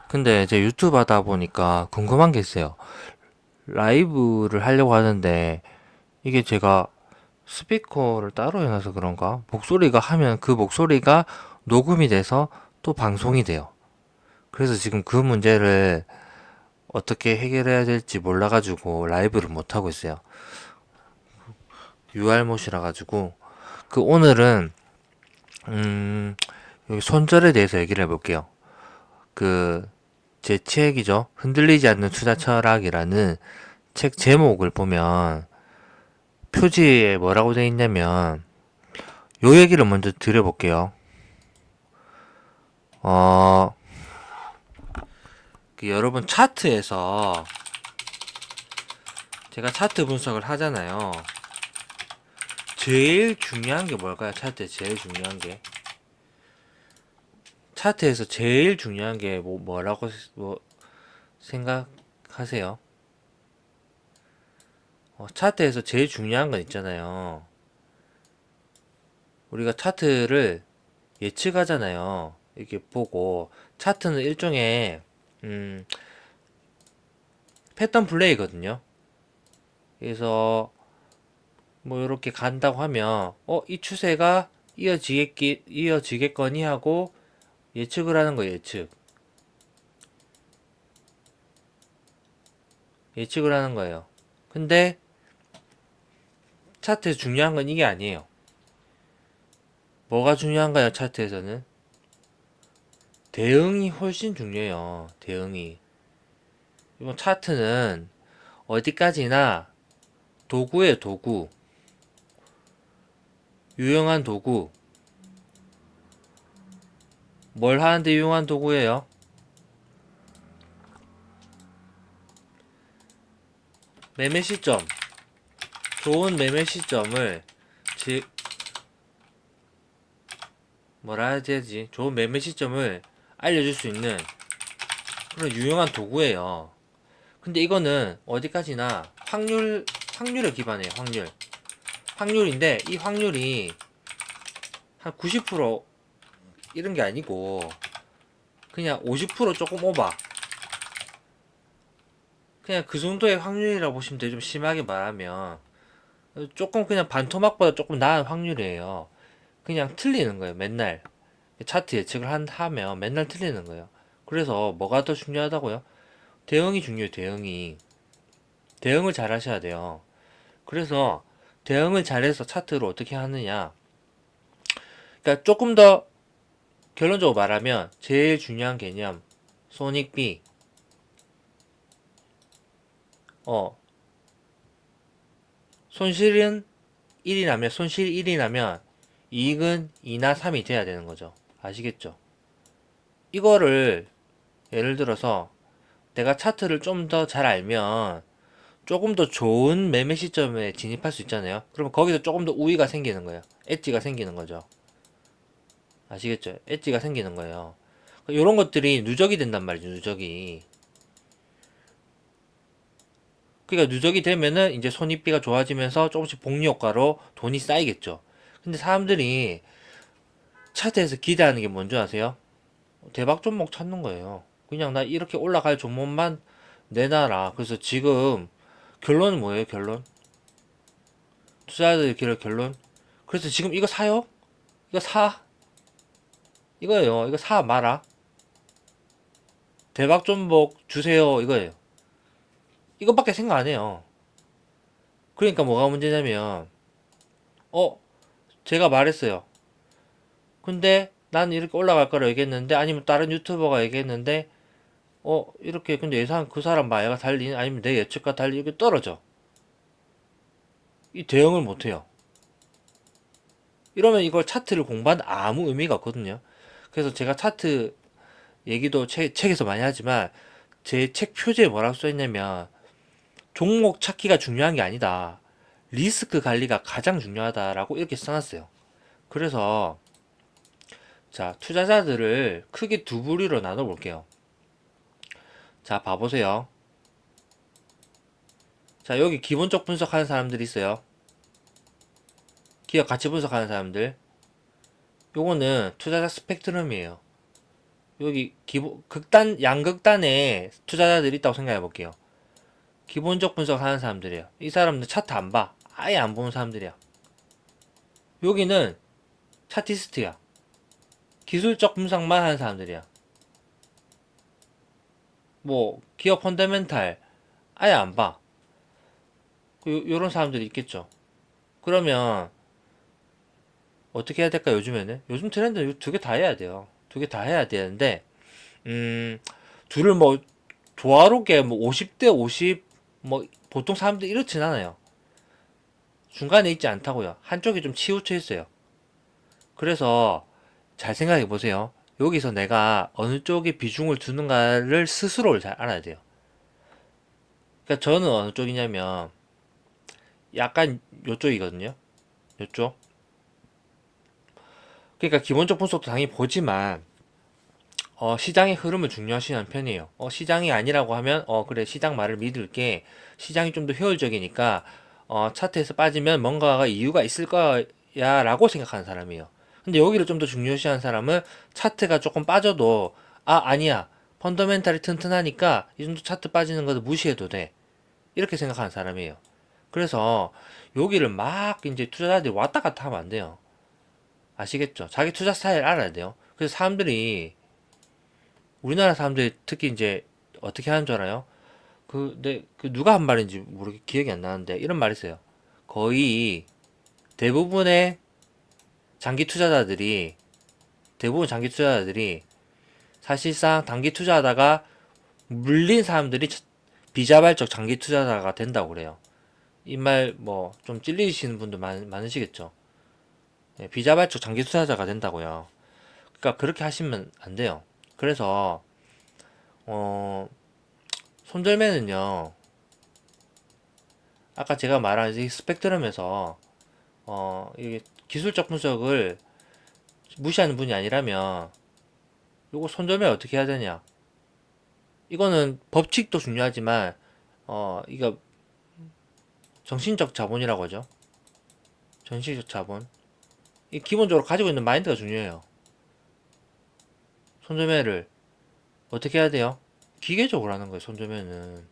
근데 이제 유튜브 하다 보니까 궁금한 게 있어요. 라이브를 하려고 하는데 이게 제가 스피커를 따로 해놔서 그런가? 목소리가 하면 그 목소리가 녹음이 돼서 또 방송이 돼요. 그래서 지금 그 문제를 어떻게 해결해야 될지 몰라가지고 라이브를 못 하고 있어요. 유알못이라 가지고 그 오늘은 음 여기 손절에 대해서 얘기를 해볼게요. 그 제 책이죠. 흔들리지 않는 투자 철학이라는 책 제목을 보면 표지에 뭐라고 되어 있냐면 요 얘기를 먼저 드려볼게요. 어, 여러분 차트에서 제가 차트 분석을 하잖아요. 제일 중요한 게 뭘까요? 차트에 제일 중요한 게 차트에서 제일 중요한 게 뭐라고 생각하세요? 차트에서 제일 중요한 건 있잖아요. 우리가 차트를 예측하잖아요. 이렇게 보고 차트는 일종의 음, 패턴 플레이거든요. 그래서 뭐 이렇게 간다고 하면 이 추세가 이어지겠거니 하고 예측을 하는 거예요. 예측을 하는 거예요. 근데 차트에서 중요한 건 이게 아니에요. 뭐가 중요한가요? 차트에서는 대응이 훨씬 중요해요. 대응이. 이번 차트는 어디까지나 도구예요. 도구. 유용한 도구. 뭘 하는데 유용한 도구예요? 매매 시점. 좋은 매매 시점을 즉 뭐라 해야 되지? 좋은 매매 시점을 알려줄 수 있는 그런 유용한 도구예요. 근데 이거는 어디까지나 확률에 기반해요. 확률인데 이 확률이 한 90% 이런 게 아니고 그냥 50% 조금 오바. 그냥 그 정도의 확률이라고 보시면 돼요. 좀 심하게 말하면 조금 그냥 반토막보다 조금 나은 확률이에요. 그냥 틀리는 거예요. 맨날 차트 예측을 하면 맨날 틀리는 거예요. 그래서 뭐가 더 중요하다고요? 대응이 중요해요. 대응을 잘 하셔야 돼요. 그래서 대응을 잘해서 차트를 어떻게 하느냐. 그러니까 조금 더 결론적으로 말하면 제일 중요한 개념 손익비. 어 손실은 1이 나면 손실 1이 나면 이익은 2나 3이 돼야 되는 거죠. 아시겠죠? 이거를 예를 들어서 내가 차트를 좀 더 잘 알면 조금 더 좋은 매매 시점에 진입할 수 있잖아요. 그러면 거기서 조금 더 우위가 생기는 거예요. 엣지가 생기는 거죠. 아시겠죠? 엣지가 생기는 거예요. 이런 것들이 누적이 된단 말이죠. 누적이. 그러니까 누적이 되면은 이제 손익비가 좋아지면서 조금씩 복리 효과로 돈이 쌓이겠죠. 근데 사람들이 차트에서 기대하는 게 뭔지 아세요? 대박 종목 찾는 거예요. 그냥 나 이렇게 올라갈 종목만 내놔라. 그래서 지금 결론은 뭐예요? 투자자들의 결론. 그래서 지금 이거 사요? 이거 사? 이거예요. 이거 사 마라. 대박 종목 주세요. 이거예요. 이것밖에 생각 안 해요. 그러니까 뭐가 문제냐면 어 제가 말했어요. 근데 난 이렇게 올라갈 거라 얘기했는데 아니면 다른 유튜버가 얘기했는데 이렇게 근데 예상 그 사람 마야가 달리는 아니면 내 예측과 달리 이렇게 떨어져. 이 대응을 못 해요. 이러면 이걸 차트를 공부한 아무 의미가 없거든요. 그래서 제가 차트 얘기도 책에서 많이 하지만 제 책 표지에 뭐라고 써 있냐면 종목 찾기가 중요한 게 아니다. 리스크 관리가 가장 중요하다라고 이렇게 써놨어요. 그래서 자 투자자들을 크게 두 부류로 나눠 볼게요. 자 봐보세요. 자 여기 기본적 분석하는 사람들이 있어요. 기업 가치 분석하는 사람들. 요거는 투자자 스펙트럼이에요. 여기 양극단에 투자자들이 있다고 생각해 볼게요. 기본적 분석 하는 사람들이에요. 이 사람들 차트 안 봐. 아예 안 보는 사람들이야. 여기는 차티스트야. 기술적 분석만 하는 사람들이야. 뭐 기업 펀더멘탈 아예 안 봐. 요런 사람들이 있겠죠. 그러면 어떻게 해야 될까 요즘에는? 요즘 트렌드는 두 개 다 해야 돼요. 두 개 다 해야 되는데 음 둘을 뭐 조화롭게 뭐 50대 50 뭐 보통 사람들 이렇진 않아요. 중간에 있지 않다고요. 한쪽이 좀 치우쳐 있어요. 그래서 잘 생각해 보세요. 여기서 내가 어느 쪽에 비중을 두는가를 스스로를 잘 알아야 돼요. 그러니까 저는 어느 쪽이냐면 약간 요쪽이거든요. 요쪽. 그러니까 기본적 분석도 당연히 보지만 시장의 흐름을 중요시하는 편이에요. 시장이 아니라고 하면 그래 시장 말을 믿을게. 시장이 좀 더 효율적이니까 차트에서 빠지면 뭔가가 이유가 있을 거야라고 생각하는 사람이에요. 근데 여기를 좀 더 중요시하는 사람은 차트가 조금 빠져도 아니야. 펀더멘탈이 튼튼하니까 이 정도 차트 빠지는 것도 무시해도 돼. 이렇게 생각하는 사람이에요. 그래서 여기를 막 이제 투자자들이 왔다 갔다 하면 안 돼요. 아시겠죠? 자기 투자 스타일 알아야 돼요. 그래서 사람들이 우리나라 사람들이 특히 이제 어떻게 하는 줄 알아요? 그 누가 한 말인지 모르게 기억이 안 나는데 이런 말이 있어요. 거의 대부분의 장기 투자자들이 대부분 장기 투자자들이 사실상 단기 투자하다가 물린 사람들이 비자발적 장기 투자자가 된다고 그래요. 이 말 뭐 좀 찔리시는 분들 많으시겠죠. 예, 비자발적 장기 투자자가 된다고요. 그러니까 그렇게 하시면 안 돼요. 그래서 어 손절매는요. 아까 제가 말한 이 스펙트럼에서 이게 기술적 분석을 무시하는 분이 아니라면 요거 손절매 어떻게 해야 되냐? 이거는 법칙도 중요하지만 이거 정신적 자본이라고 하죠. 정신적 자본. 이 기본적으로 가지고 있는 마인드가 중요해요. 손절매를 어떻게 해야 돼요? 기계적으로 하는 거예요. 손절매는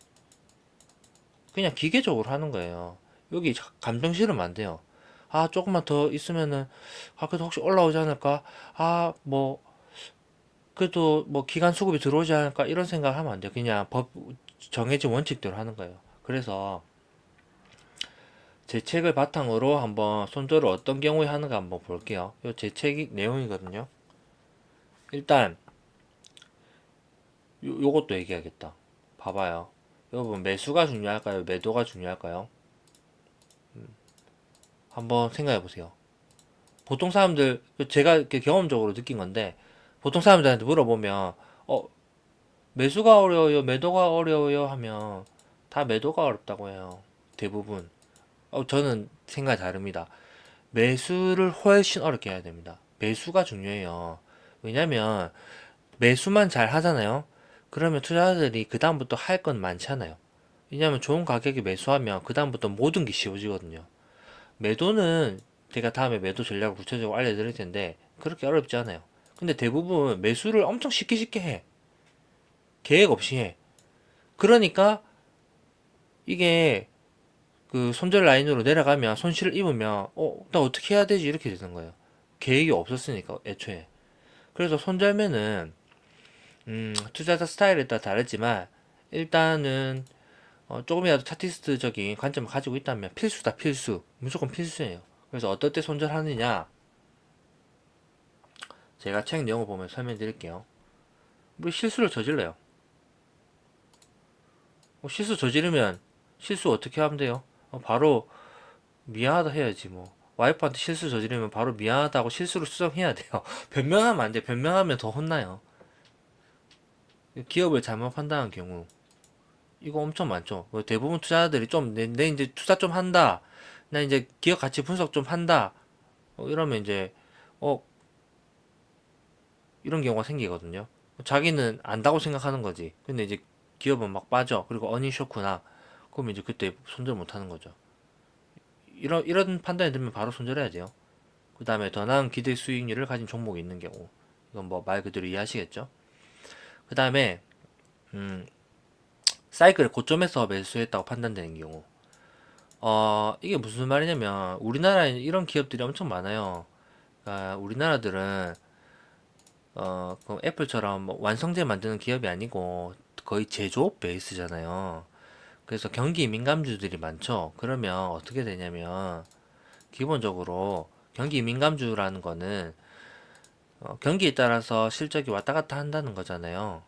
그냥 기계적으로 하는 거예요. 여기 감정 실으면 안 돼요. 조금만 더 있으면은 그래도 혹시 올라오지 않을까? 뭐 그래도 뭐 기간 수급이 들어오지 않을까 이런 생각을 하면 안 돼요. 그냥 법 정해진 원칙대로 하는 거예요. 그래서 제 책을 바탕으로 한번 손절을 어떤 경우에 하는가 한번 볼게요. 요 제 책 내용이거든요. 일단 요것도 얘기하겠다. 봐봐요. 여러분 매수가 중요할까요? 매도가 중요할까요? 한번 생각해 보세요. 보통 사람들 제가 이렇게 경험적으로 느낀 건데 보통 사람들한테 물어보면 매수가 어려워요, 매도가 어려워요 하면 다 매도가 어렵다고 해요. 대부분. 저는 생각이 다릅니다. 매수를 훨씬 어렵게 해야 됩니다. 매수가 중요해요. 왜냐면 매수만 잘 하잖아요. 그러면 투자자들이 그다음부터 할 건 많잖아요. 왜냐면 좋은 가격에 매수하면 그다음부터 모든 게 쉬워지거든요. 매도는 제가 다음에 매도 전략을 구체적으로 알려드릴 텐데 그렇게 어렵지 않아요. 근데 대부분 매수를 엄청 쉽게 쉽게 해. 계획 없이 해. 그러니까 이게 그 손절 라인으로 내려가면 손실을 입으면 나 어떻게 해야 되지 이렇게 되는 거예요. 계획이 없었으니까 애초에. 그래서 손절매는 투자자 스타일에 따라 다르지만 일단은 조금이라도 차티스트적인 관점을 가지고 있다면 필수다 필수. 무조건 필수예요. 그래서 어떨 때 손절하느냐 제가 책 내용을 보면 설명드릴게요. 우리 실수를 저질러요. 실수 저지르면 실수 어떻게 하면 돼요? 바로 미안하다 해야지 뭐. 와이프한테 실수 저지르면 바로 미안하다고 실수를 수정해야 돼요. 변명하면 안 돼. 변명하면 더 혼나요. 기업을 잘못 판단한 경우 이거 엄청 많죠. 대부분 투자자들이 좀 내 이제 투자 좀 한다. 나 이제 기업 가치 분석 좀 한다. 이러면 이제 어 이런 경우가 생기거든요. 자기는 안다고 생각하는 거지. 근데 이제 기업은 막 빠져. 그리고 어닝 쇼크나 그러면 이제 그때 손절 못 하는 거죠. 이런 판단이 들면 바로 손절해야 돼요. 그 다음에 더 나은 기대 수익률을 가진 종목이 있는 경우. 이건 뭐 말 그대로 이해하시겠죠? 그 다음에 사이클의 고점에서 매수했다고 판단되는 경우. 이게 무슨 말이냐면 우리나라에 이런 기업들이 엄청 많아요. 그러니까 우리나라들은 그 애플처럼 뭐 완성제 만드는 기업이 아니고 거의 제조업 베이스잖아요. 그래서 경기 민감주들이 많죠. 그러면 어떻게 되냐면 기본적으로 경기 민감주라는 거는 경기에 따라서 실적이 왔다 갔다 한다는 거잖아요.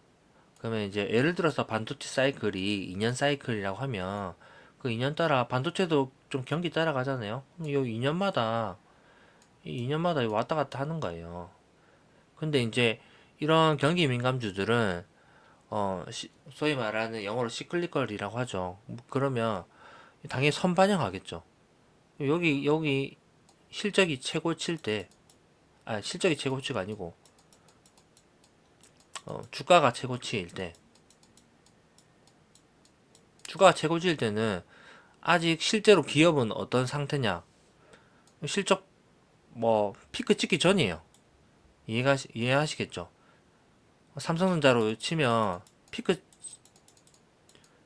그러면 이제 예를 들어서 반도체 사이클이 2년 사이클이라고 하면 그 2년 따라 반도체도 좀 경기 따라가잖아요. 그럼 요 2년마다 이 2년마다 왔다 갔다 하는 거예요. 근데 이제 이런 경기 민감주들은 소위 말하는 영어로 시클리컬이라고 하죠. 그러면 당연히 선반영하겠죠. 여기 실적이 최고치일 때, 실적이 최고치가 아니고 주가가 최고치일 때, 주가가 최고치일 때는 아직 실제로 기업은 어떤 상태냐? 실적 뭐 피크 찍기 전이에요. 이해하시겠죠? 삼성전자로 치면 피크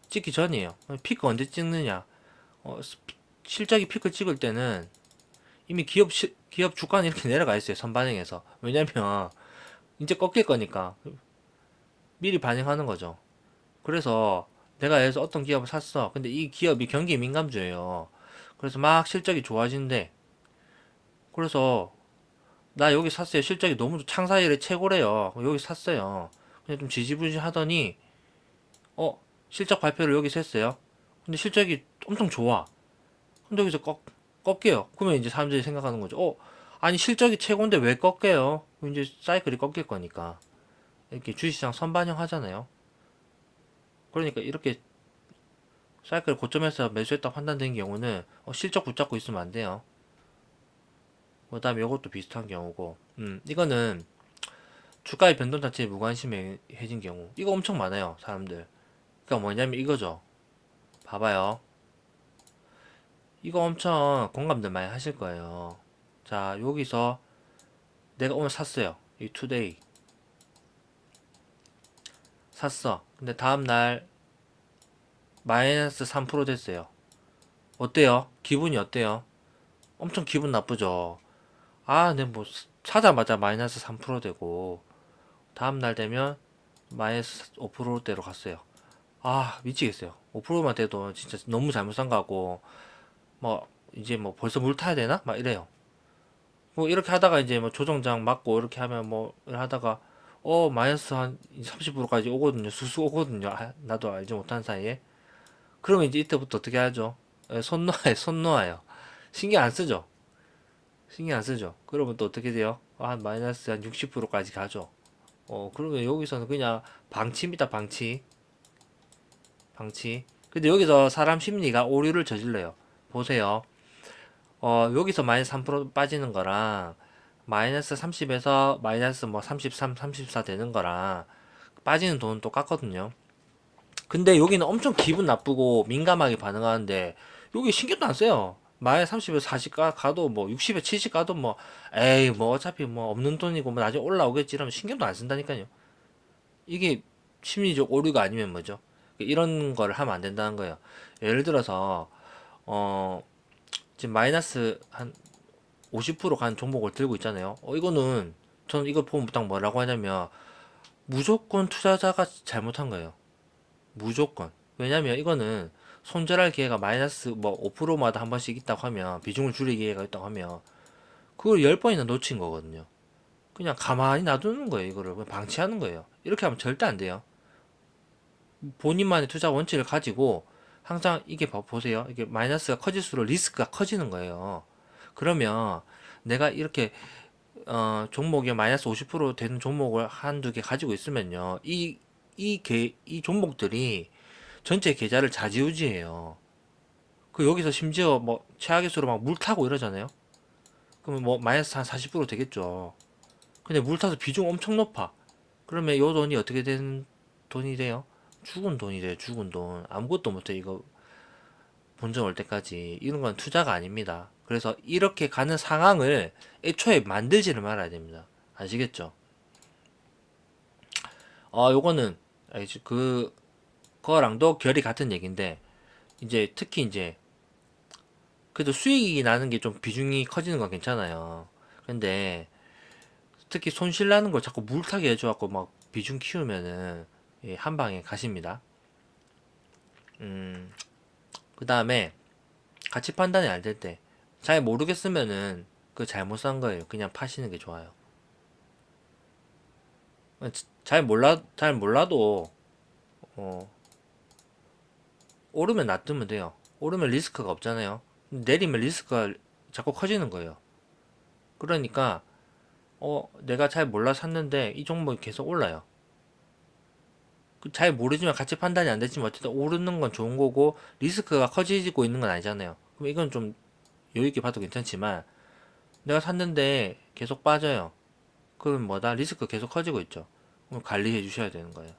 찍기 전이에요. 피크 언제 찍느냐? 어, 실적이 피크 찍을 때는 이미 기업 주가는 이렇게 내려가 있어요. 선반영해서. 왜냐면 이제 꺾일 거니까 미리 반영하는 거죠. 그래서 내가 예를 들어서 어떤 기업을 샀어. 근데 이 기업이 경기 민감주예요. 그래서 막 실적이 좋아진대. 그래서 나 여기 샀어요. 실적이 너무 창사 이래 최고래요. 여기 샀어요. 그냥 좀 지지부진 하더니 어 실적 발표를 여기서 했어요. 근데 실적이 엄청 좋아. 근데 여기서 꺾여요. 그러면 이제 사람들이 생각하는 거죠. 아니 실적이 최고인데 왜 꺾여요? 이제 사이클이 꺾일 거니까. 이렇게 주식시장 선반영 하잖아요. 그러니까 이렇게 사이클 고점에서 매수했다 판단된 경우는 실적 붙잡고 있으면 안 돼요. 그 다음에 이것도 비슷한 경우고, 이거는 주가의 변동 자체에 무관심해진 경우. 이거 엄청 많아요, 사람들. 그러니까 뭐냐면 이거죠. 봐봐요. 이거 엄청 공감들 많이 하실 거예요. 자, 여기서 내가 오늘 샀어요. 이 투데이. 샀어. 근데 다음날 마이너스 3% 됐어요. 어때요? 기분이 어때요? 엄청 기분 나쁘죠? 내 뭐, 사자마자 마이너스 3% 되고, 다음날 되면 마이너스 5%대로 갔어요. 미치겠어요. 5%만 돼도 진짜 너무 잘못 산 거고, 뭐, 이제 뭐 벌써 물 타야 되나? 막 이래요. 뭐 이렇게 하다가 이제 뭐 조정장 맞고 이렇게 하면 뭐 하다가 마이너스 한 30%까지 오거든요. 수수 오거든요. 나도 알지 못한 사이에. 그러면 이제 이때부터 어떻게 하죠? 손 놓아요. 손 놓아요. 신경 안 쓰죠. 신경 안 쓰죠. 그러면 또 어떻게 돼요? 한 마이너스 한 60%까지 가죠. 그러면 여기서는 그냥 방치입니다. 방치. 방치. 근데 여기서 사람 심리가 오류를 저질러요. 보세요. 여기서 마이너스 3% 빠지는 거랑 마이너스 30에서 마이너스 뭐 33, 34 되는 거랑 빠지는 돈은 똑같거든요. 근데 여기는 엄청 기분 나쁘고 민감하게 반응하는데 여기 신경도 안 써요. 마이너스 30에서 40 가도 뭐 60에 70 가도 뭐 에이 뭐 어차피 뭐 없는 돈이고 뭐 나중에 올라오겠지 이러면 신경도 안 쓴다니까요. 이게 심리적 오류가 아니면 뭐죠? 이런 거를 하면 안 된다는 거예요. 예를 들어서 어 지금 마이너스 한 50%간 종목을 들고 있잖아요. 이거는 저는 이거 보면 딱 뭐라고 하냐면 무조건 투자자가 잘못한 거예요. 무조건. 왜냐면 이거는 손절할 기회가 마이너스 뭐 5%마다 한 번씩 있다고 하면 비중을 줄일 기회가 있다고 하면 그걸 10번이나 놓친 거거든요. 그냥 가만히 놔두는 거예요. 이거를 그냥 방치하는 거예요. 이렇게 하면 절대 안 돼요. 본인만의 투자 원칙을 가지고 항상 이게 보세요. 이게 마이너스가 커질수록 리스크가 커지는 거예요. 그러면 내가 이렇게 종목이 마이너스 50% 되는 종목을 한두 개 가지고 있으면요. 이 종목들이 전체 계좌를 좌지우지해요. 여기서 심지어 뭐 최악의 수로 막 물 타고 이러잖아요. 그러면 뭐 마이너스 한 40% 되겠죠. 근데 물 타서 비중 엄청 높아. 그러면 요 돈이 어떻게 된 돈이 돼요? 죽은 돈이 돼요. 죽은 돈. 아무것도 못해. 이거 본전 올 때까지. 이런 건 투자가 아닙니다. 그래서 이렇게 가는 상황을 애초에 만들지를 말아야 됩니다. 아시겠죠? 요거는 이제 그거랑도 결이 같은 얘기인데, 이제 특히 이제 그래도 수익이 나는 게 좀 비중이 커지는 건 괜찮아요. 근데 특히 손실 나는 걸 자꾸 물타기 해줘갖고 막 비중 키우면은 한 방에 가십니다. 음, 그 다음에 가치 판단이 안 될 때, 잘 모르겠으면은 그 잘못 산 거예요. 그냥 파시는 게 좋아요. 잘 몰라도 어, 오르면 놔두면 돼요. 오르면 리스크가 없잖아요. 내리면 리스크가 자꾸 커지는 거예요. 그러니까 내가 잘 몰라 샀는데 이 종목이 계속 올라요. 잘 모르지만 가치 판단이 안 됐지만 어쨌든 오르는 건 좋은 거고 리스크가 커지고 있는 건 아니잖아요. 그럼 이건 좀 여유 있게 봐도 괜찮지만 내가 샀는데 계속 빠져요. 그럼 뭐다? 리스크 계속 커지고 있죠. 그럼 관리해 주셔야 되는 거예요.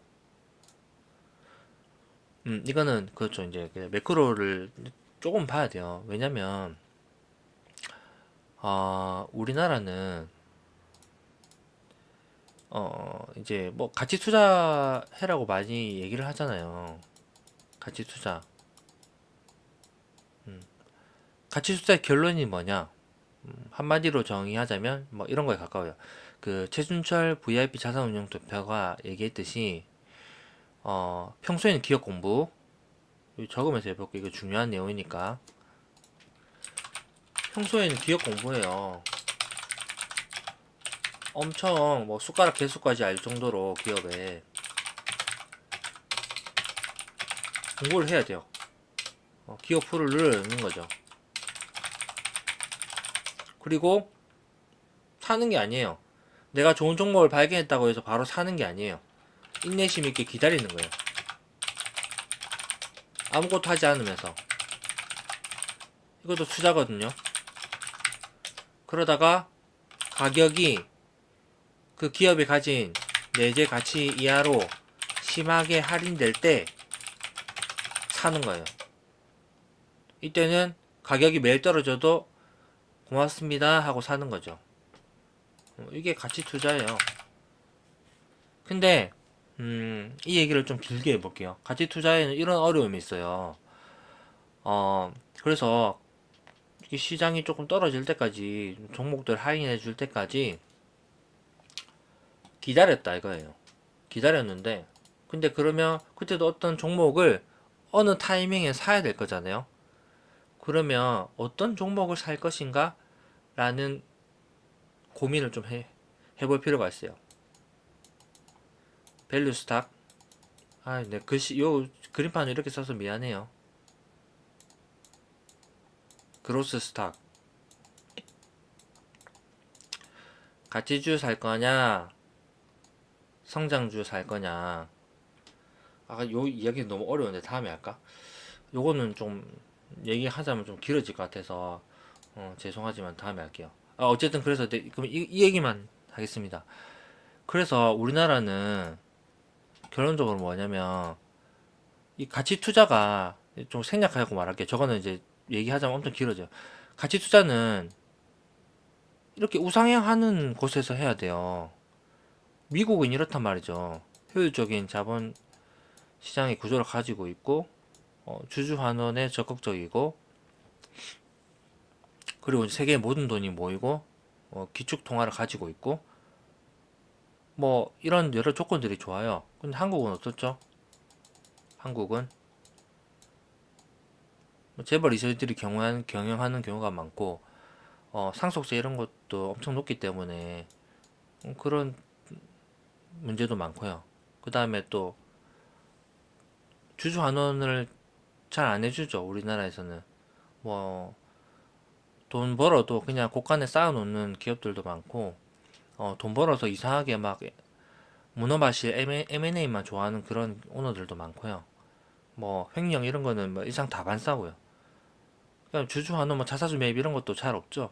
이거는 그렇죠. 이제 그냥 매크로를 조금 봐야 돼요. 왜냐면 우리나라는 이제 뭐 가치 투자해라고 많이 얘기를 하잖아요. 가치 투자. 가치 투자의 결론이 뭐냐? 한마디로 정의하자면 뭐 이런 거에 가까워요. 그 최준철 VIP 자산운용 대표가 얘기했듯이 평소에는 기업 공부 적으면서 해볼게. 이거 중요한 내용이니까. 평소에는 기업 공부해요. 엄청 뭐 숟가락 개수까지 알 정도로 기업에 공부를 해야 돼요. 기업 프로를 넣는 거죠. 그리고 사는 게 아니에요. 내가 좋은 종목을 발견했다고 해서 바로 사는 게 아니에요. 인내심 있게 기다리는 거예요. 아무것도 하지 않으면서. 이것도 투자거든요. 그러다가 가격이 그 기업이 가진 내재 가치 이하로 심하게 할인될 때 사는 거예요. 이때는 가격이 매일 떨어져도 고맙습니다 하고 사는 거죠. 이게 가치 투자예요. 근데 이 얘기를 좀 길게 해볼게요. 가치 투자에는 이런 어려움이 있어요. 그래서 시장이 조금 떨어질 때까지 종목들 할인해 줄 때까지 기다렸다 이거예요. 기다렸는데 근데 그러면 그때도 어떤 종목을 어느 타이밍에 사야 될 거잖아요. 그러면 어떤 종목을 살 것인가 라는 고민을 좀 해볼 필요가 있어요. 밸류 스탁. 네, 요 그림판을 이렇게 써서 미안해요. 그로스 스탁. 가치주 살 거냐, 성장주 살 거냐. 요 이야기 너무 어려운데 다음에 할까? 요거는 좀 얘기하자면 좀 길어질 것 같아서 죄송하지만 다음에 할게요. 어쨌든 그래서 그럼 이 얘기만 하겠습니다. 그래서 우리나라는 결론적으로 뭐냐면 이 가치 투자가 좀 생략하고 말할게요. 저거는 이제 얘기하자면 엄청 길어져요. 가치 투자는 이렇게 우상향하는 곳에서 해야 돼요. 미국은 이렇단 말이죠. 효율적인 자본 시장의 구조를 가지고 있고 주주 환원에 적극적이고 그리고 세계의 모든 돈이 모이고 기축 통화를 가지고 있고 뭐 이런 여러 조건들이 좋아요. 근데 한국은 어떻죠? 한국은 뭐 재벌 이사들이 경영하는 경우가 많고 상속세 이런 것도 엄청 높기 때문에 그런 문제도 많고요. 그 다음에 또 주주 환원을 잘 안 해주죠. 우리나라에서는 뭐 돈 벌어도 그냥 곳간에 쌓아놓는 기업들도 많고 돈 벌어서 이상하게 막 문어발식 M&A만 좋아하는 그런 오너들도 많고요. 뭐 횡령 이런 거는 뭐 이상 다반사고요. 그냥 주주 환원 뭐 자사주 매입 이런 것도 잘 없죠.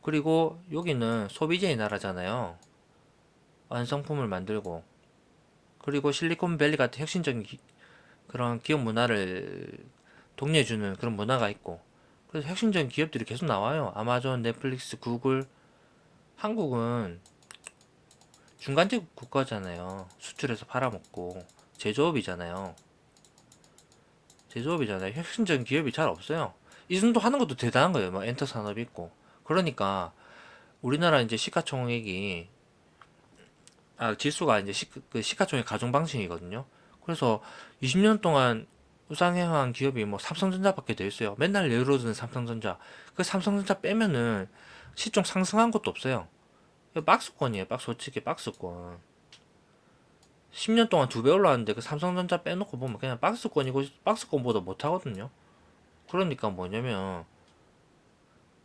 그리고 여기는 소비재의 나라잖아요. 완성품을 만들고 그리고 실리콘밸리 같은 혁신적인 그런 기업 문화를 독려해주는 그런 문화가 있고 그래서 혁신적인 기업들이 계속 나와요. 아마존, 넷플릭스, 구글. 한국은 중간직 국가잖아요. 수출해서 팔아먹고 제조업이잖아요. 제조업이잖아요. 혁신적인 기업이 잘 없어요. 이 정도 하는 것도 대단한 거예요. 막 엔터 산업이 있고. 그러니까 우리나라 이제 시가총액이 지수가 이제 그 시가총액 가중 방식이거든요. 그래서 20년 동안 우상향한 기업이 뭐 삼성전자밖에 돼 있어요. 맨날 예로 드는 삼성전자. 그 삼성전자 빼면은 시총 상승한 것도 없어요. 박스권이에요. 솔직히 박스권. 10년 동안 2배 올라왔는데 그 삼성전자 빼놓고 보면 그냥 박스권이고 박스권보다 못하거든요. 그러니까 뭐냐면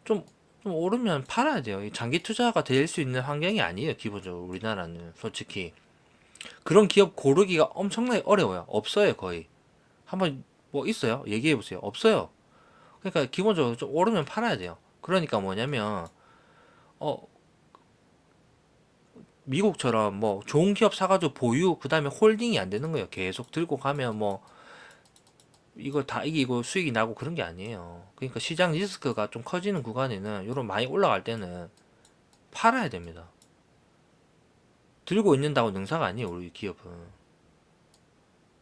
좀, 좀 오르면 팔아야 돼요. 이 장기 투자가 될 수 있는 환경이 아니에요. 기본적으로 우리나라는 솔직히 그런 기업 고르기가 엄청나게 어려워요. 없어요 거의. 한번 뭐 있어요? 얘기해 보세요. 없어요. 그러니까 기본적으로 좀 오르면 팔아야 돼요. 그러니까 뭐냐면 어 미국처럼 뭐 좋은 기업 사가지고 보유 그 다음에 홀딩이 안 되는 거예요. 계속 들고 가면 뭐 이거 다 이기고 수익이 나고 그런 게 아니에요. 그러니까 시장 리스크가 좀 커지는 구간에는 요런 많이 올라갈 때는 팔아야 됩니다. 들고 있는다고 능사가 아니에요. 우리 기업은.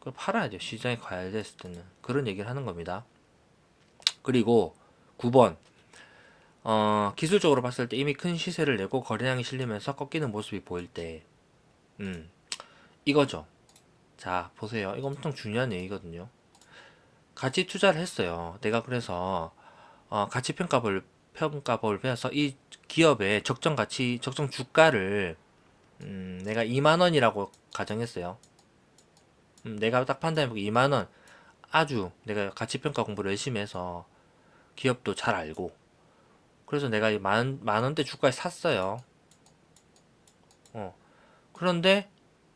그걸 팔아야 돼요. 시장에 과열됐을 때는. 그런 얘기를 하는 겁니다. 그리고 9번 기술적으로 봤을 때 이미 큰 시세를 내고 거래량이 실리면서 꺾이는 모습이 보일 때 이거죠. 자 보세요. 이거 엄청 중요한 얘기거든요. 가치 투자를 했어요. 내가 그래서 가치 평가법을 배워서 이 기업의 적정 가치, 적정 주가를 내가 2만 원이라고 가정했어요. 내가 딱 판단해보고 2만 원 아주 내가 가치 평가 공부를 열심히 해서 기업도 잘 알고 그래서 내가 이 만 원대 주가에 샀어요. 어. 그런데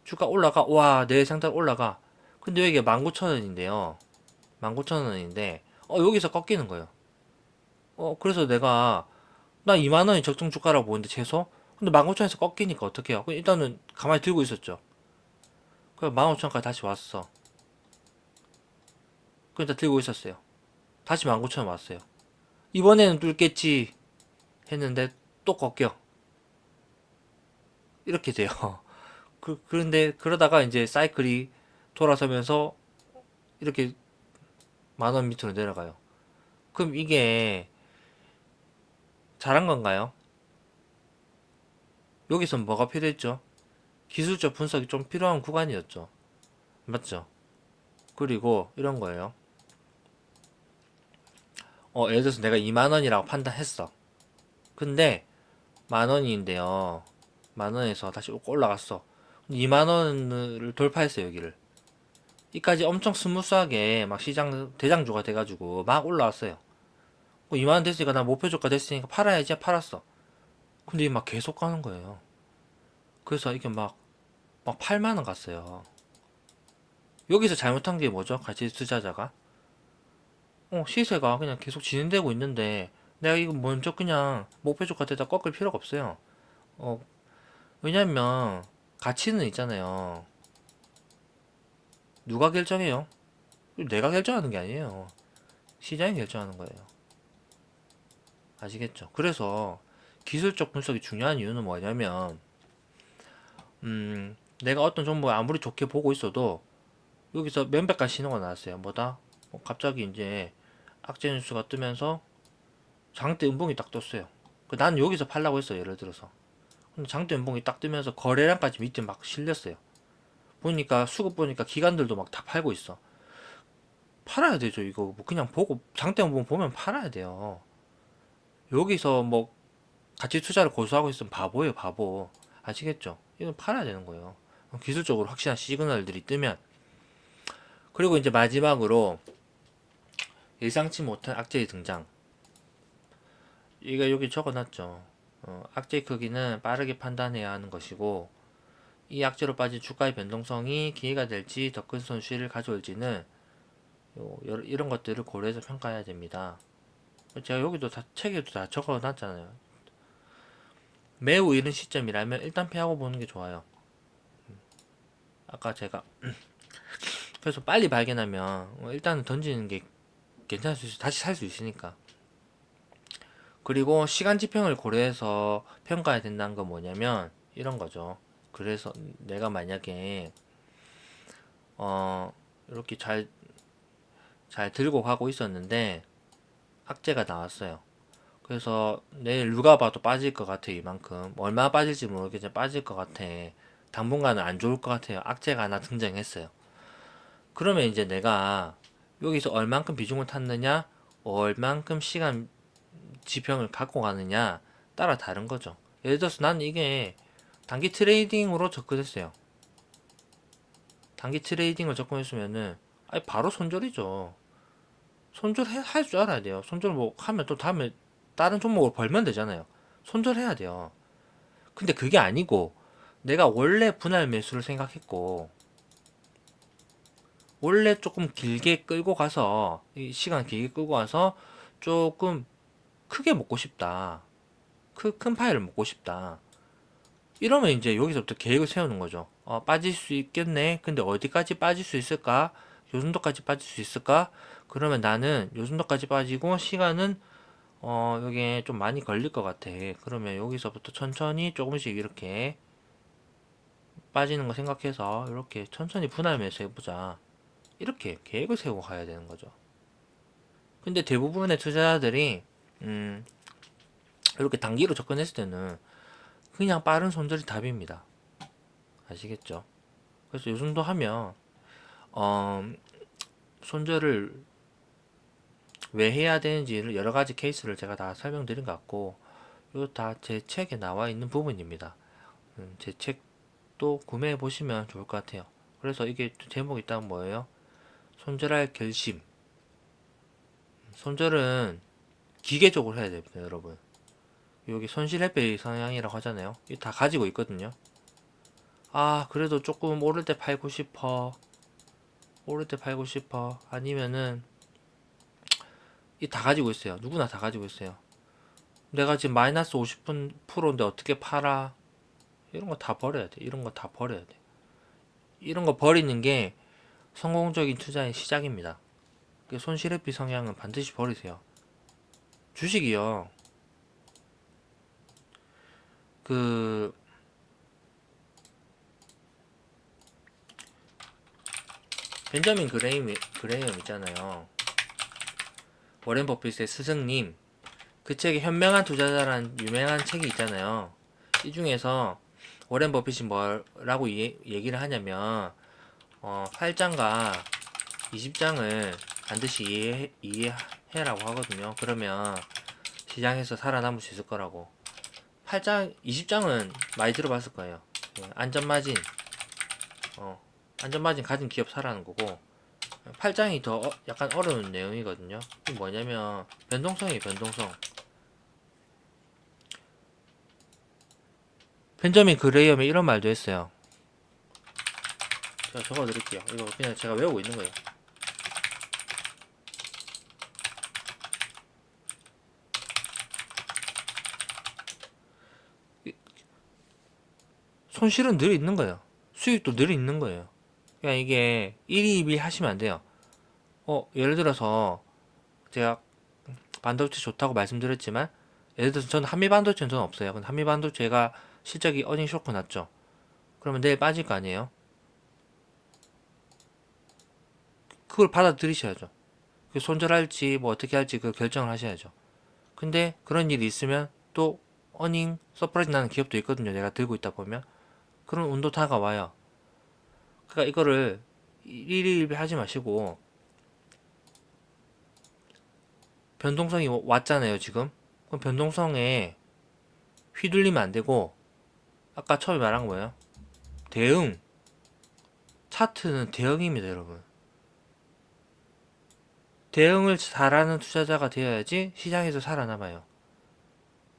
주가 올라가 와 내 상단 올라가. 근데 여기가 19,000원인데요. 19,000원인데 여기서 꺾이는 거예요. 그래서 내가 나 2만 원이 적정 주가라고 보는데 최소? 근데 19,000원에서 꺾이니까 어떻게 해요? 일단은 가만히 들고 있었죠. 그래서 15,000원까지 다시 왔어. 그러니까 들고 있었어요. 다시 19,000원 왔어요. 이번에는 뚫겠지 했는데 또 꺾여. 이렇게 돼요. 그런데 그러다가 이제 사이클이 돌아서면서 이렇게 10,000원 밑으로 내려가요. 그럼 이게 잘한 건가요? 여기서 뭐가 필요했죠? 기술적 분석이 좀 필요한 구간이었죠. 맞죠? 그리고 이런 거예요. 예를 들어서 내가 2만 원이라고 판단했어. 근데 만 원인데요. 만 원에서 다시 올라갔어. 2만 원을 돌파했어요, 여기를. 이까지 엄청 스무스하게 막 시장 대장주가 돼가지고 막 올라왔어요. 2만 원 됐으니까 나 목표주가 됐으니까 팔아야지 팔았어. 근데 막 계속 가는 거예요. 그래서 이게 막 8만 원 갔어요. 여기서 잘못한 게 뭐죠? 가치 투자자가 시세가 그냥 계속 진행되고 있는데 내가 이거 먼저 그냥 목표주가 되다 꺾을 필요가 없어요. 어, 왜냐면 가치는 있잖아요. 누가 결정해요? 내가 결정하는 게 아니에요. 시장이 결정하는 거예요. 아시겠죠? 그래서 기술적 분석이 중요한 이유는 뭐냐면 내가 어떤 정보를 아무리 좋게 보고 있어도 여기서 명백한 신호가 나왔어요. 뭐다? 갑자기 이제 악재 뉴스가 뜨면서 장대 음봉이 딱 떴어요. 난 여기서 팔라고 했어요. 예를 들어서. 근데 장대 음봉이 딱 뜨면서 거래량까지 밑에 막 실렸어요. 보니까 수급 보니까 기관들도 막 다 팔고 있어. 팔아야 되죠. 이거 뭐 그냥 보고 장대 음봉 보면 팔아야 돼요. 여기서 뭐 가치 투자를 고수하고 있으면 바보예요. 바보. 아시겠죠? 이건 팔아야 되는 거예요. 기술적으로 확실한 시그널들이 뜨면. 그리고 이제 마지막으로 예상치 못한 악재의 등장. 이거 여기 적어놨죠. 악재의 크기는 빠르게 판단해야 하는 것이고 이 악재로 빠진 주가의 변동성이 기회가 될지 더 큰 손실을 가져올지는 이런 것들을 고려해서 평가해야 됩니다. 제가 여기도 다 책에도 다 적어놨잖아요. 매우 이른 시점이라면 일단 피하고 보는 게 좋아요. 아까 제가 그래서 빨리 발견하면 일단은 던지는 게 괜찮을 수 있어. 다시 살 수 있으니까. 그리고 시간 지평을 고려해서 평가해야 된다는 건 뭐냐면 이런 거죠. 그래서 내가 만약에 어 이렇게 잘 들고 가고 있었는데 악재가 나왔어요. 그래서 내일 누가 봐도 빠질 것 같아. 이만큼 얼마 빠질지 모르겠지만 빠질 것 같아. 당분간은 안 좋을 것 같아요. 악재가 하나 등장했어요. 그러면 이제 내가 여기서 얼만큼 비중을 탔느냐, 얼만큼 시간 지평을 갖고 가느냐 따라 다른 거죠. 예를 들어서 나는 이게 단기 트레이딩으로 접근했어요. 단기 트레이딩을 접근했으면은 아니 바로 손절이죠. 손절할 줄 알아야 돼요. 손절 뭐 하면 또 다음에 다른 종목을 벌면 되잖아요. 손절해야 돼요. 근데 그게 아니고 내가 원래 분할 매수를 생각했고 원래 조금 길게 끌고 가서 이 시간 길게 끌고 가서 조금 크게 먹고 싶다. 큰 파일을 먹고 싶다. 이러면 이제 여기서부터 계획을 세우는 거죠. 빠질 수 있겠네. 근데 어디까지 빠질 수 있을까? 요 정도까지 빠질 수 있을까? 그러면 나는 요 정도까지 빠지고 시간은 여기에 좀 많이 걸릴 것 같아. 그러면 여기서부터 천천히 조금씩 이렇게 빠지는 거 생각해서 이렇게 천천히 분할 매수해보자. 이렇게 계획을 세우고 가야 되는 거죠. 근데 대부분의 투자자들이 음, 이렇게 단기로 접근했을 때는 그냥 빠른 손절이 답입니다. 아시겠죠? 그래서 요 정도 하면 어, 손절을 왜 해야 되는지를 여러 가지 케이스를 제가 다 설명드린 것 같고 이거 다 제 책에 나와 있는 부분입니다. 제 책도 구매해 보시면 좋을 것 같아요. 그래서 이게 제목이 딱 뭐예요? 손절할 결심. 손절은 기계적으로 해야 됩니다, 여러분. 여기 손실회피 성향이라고 하잖아요. 이거 다 가지고 있거든요. 그래도 조금 오를 때 팔고 싶어. 오를 때 팔고 싶어. 아니면은 이 다 가지고 있어요. 누구나 다 가지고 있어요. 내가 지금 마이너스 50%인데 어떻게 팔아? 이런 거 다 버려야 돼. 이런 거 다 버려야 돼. 이런 거 버리는 게 성공적인 투자의 시작입니다. 손실회피 성향은 반드시 버리세요. 주식이요. 그 벤저민 그레이엄 있잖아요. 워렌 버핏의 스승님. 그 책에 현명한 투자자라는 유명한 책이 있잖아요. 이 중에서 워렌 버핏이 뭐라고 얘기를 하냐면 8장과 20장을 반드시 이해해라고 하거든요. 그러면 시장에서 살아남을 수 있을 거라고. 8장, 20장은 많이 들어봤을 거예요. 안전마진, 안전마진 가진 기업 사라는 거고, 8장이 더 약간 어려운 내용이거든요. 이게 뭐냐면, 변동성이에요, 변동성. 벤저민 그레이엄이 이런 말도 했어요. 제가 적어 드릴게요. 이거 그냥 제가 외우고 있는 거예요. 손실은 늘 있는 거예요. 수익도 늘 있는 거예요. 그냥 이게 1위 하시면 안 돼요. 예를 들어서 제가 반도체 좋다고 말씀드렸지만 예를 들어서 저는 한미반도체는 저는 없어요. 근데 한미반도체가 실적이 어닝 쇼크 났죠. 그러면 내일 빠질 거 아니에요? 그걸 받아들이셔야죠. 손절할지 뭐 어떻게 할지 그 결정을 하셔야죠. 근데 그런 일이 있으면 또 어닝 서프라이즈 나는 기업도 있거든요. 내가 들고 있다 보면 그런 운도 다가와요. 그러니까 이거를 일일비 하지 마시고 변동성이 왔잖아요, 지금. 그럼 변동성에 휘둘리면 안 되고 아까 처음에 말한 거예요. 대응. 차트는 대응입니다, 여러분. 대응을 잘하는 투자자가 되어야지 시장에서 살아남아요.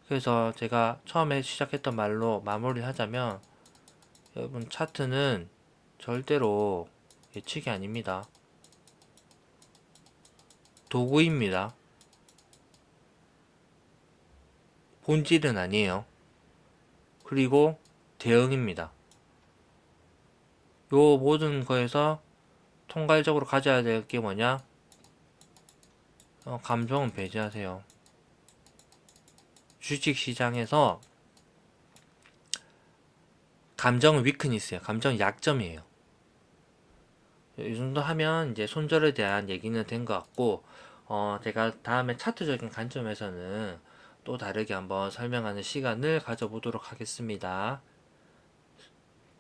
그래서 제가 처음에 시작했던 말로 마무리를 하자면 여러분 차트는 절대로 예측이 아닙니다. 도구입니다. 본질은 아니에요. 그리고 대응입니다. 요 모든 거에서 통괄적으로 가져야 될 게 뭐냐? 감정은 배제하세요. 주식 시장에서 감정 위크니스예요. 감정 약점이에요. 이 정도 하면 이제 손절에 대한 얘기는 된 것 같고, 제가 다음에 차트적인 관점에서는 또 다르게 한번 설명하는 시간을 가져보도록 하겠습니다.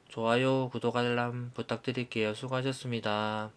좋아요, 구독, 알람 부탁드릴게요. 수고하셨습니다.